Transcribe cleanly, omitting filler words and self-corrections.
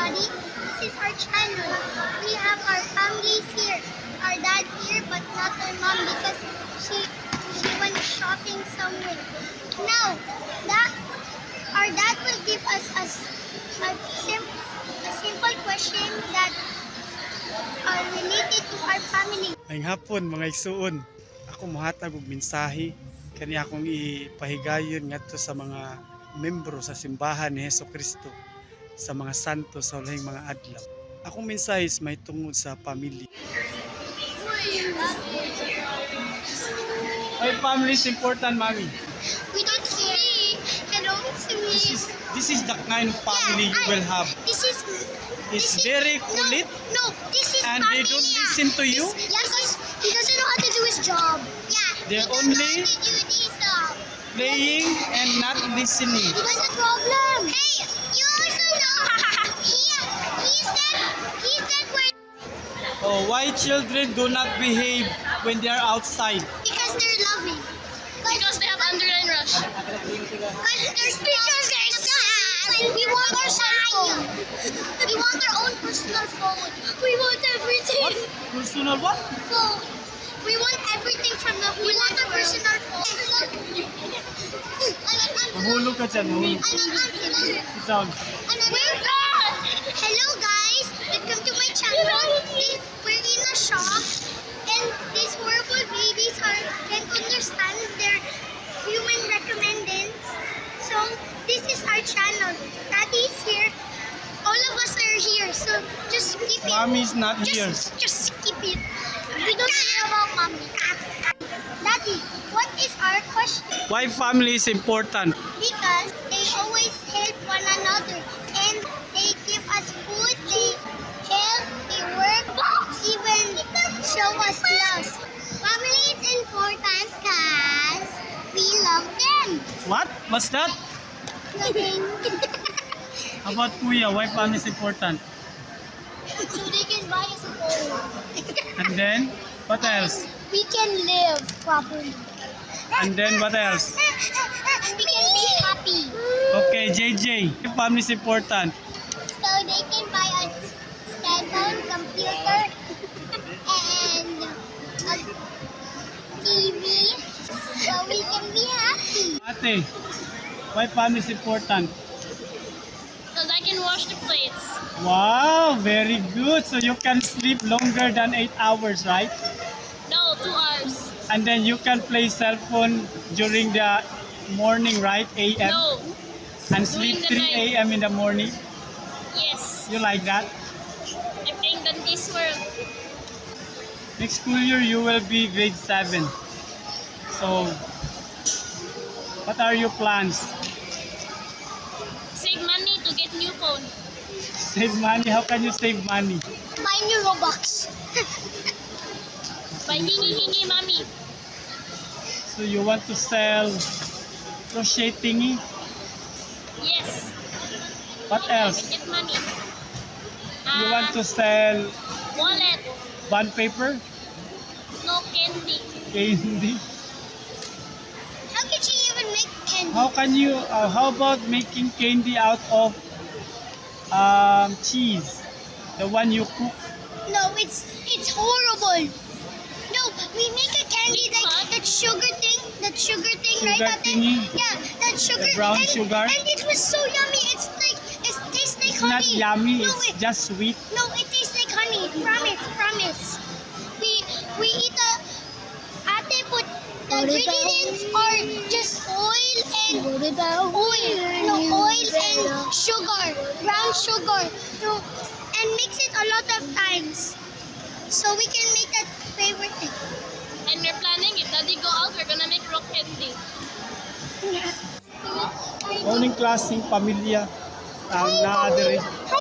everybody. This is our channel. We have our families here. Our dad here, but not our mom because she went shopping somewhere. Now, our dad will give us a simple question that are related to our family. Ngayong hapon mga igsuon, ako mohatag og mensahe kani akong ipahigayon ngadto sa mga membro sa simbahan ni Hesukristo sa mga santo sa ulahing mga adlaw. Akong mensahe is may tungod sa pamilya. My family is important, mommy. We don't see. Hello, it's me. This is the kind of family you will have. This is. It's very kulit No, this is and they don't listen to you. Yeah, because he doesn't know how to do his job. Yeah. They're he doesn't know only how to do his job. Playing and not listening. Because the problem. Hey, you also know. he said we're. Oh, why children do not behave when they are outside? Because they're loving. Because they have underline rush. Because they're sad. We want our cell phone. We want our own personal phone. We want everything. What? Personal what? Phone. We want everything from the whole. We want our personal phone. Mahulog ka dyan, mahulog. Sit down. Hello guys, welcome to my channel. We're in a shop and these horrible babies can't understand their human recommendance. So this is our channel. Daddy's here. All of us are here. So just keep it. Mommy's not here. Just keep it. We don't care about mommy. Daddy, what is our question? Why family is important? Because they always help one another and they give us food, they help, they work, even show us love. Family is important because we love them. What? What's that? Nothing. How about Kuya? Why family is important? So they can buy us a phone. And then, what else? We can live properly. And then, what else? We can be happy. Okay, JJ. Why family is important? So they can buy us cell phone, computer, and a TV, so we can be happy. Ate, why family is important? Because I can wash the plates. Wow, very good. So you can sleep longer than 8 hours, right? No, 2 hours. And then you can play cell phone during the morning, right? AM? No. And sleep During 3 the night. AM in the morning? Yes. You like that? I'm playing the this world. Next school year, you will be grade 7. So, what are your plans? Save money to get new phone. Save money? How can you save money? Buy new Robux. By hingi mommy. So, you want to sell crochet thingy? Yes. What else? Get money. You want to sell Wallet. bond paper? No candy. Candy? How can she even make candy? How can you, how about making candy out of cheese? The one you cook? No, it's horrible. No, we make a candy Because- like that sugar thing, right? Sugar That thingy? Yeah, that sugar. The brown and, sugar? And it was so yummy. It tastes like It's not honey. yummy, No, it's just sweet. No, it tastes like honey. Promise. We eat the. Ate put the ingredients are just oil and sugar, brown sugar, and mix it a lot of times, so we can make that favorite thing. And we're planning if daddy go out, we're gonna make rock candy. Morning class ng pamilya ang naadiri. How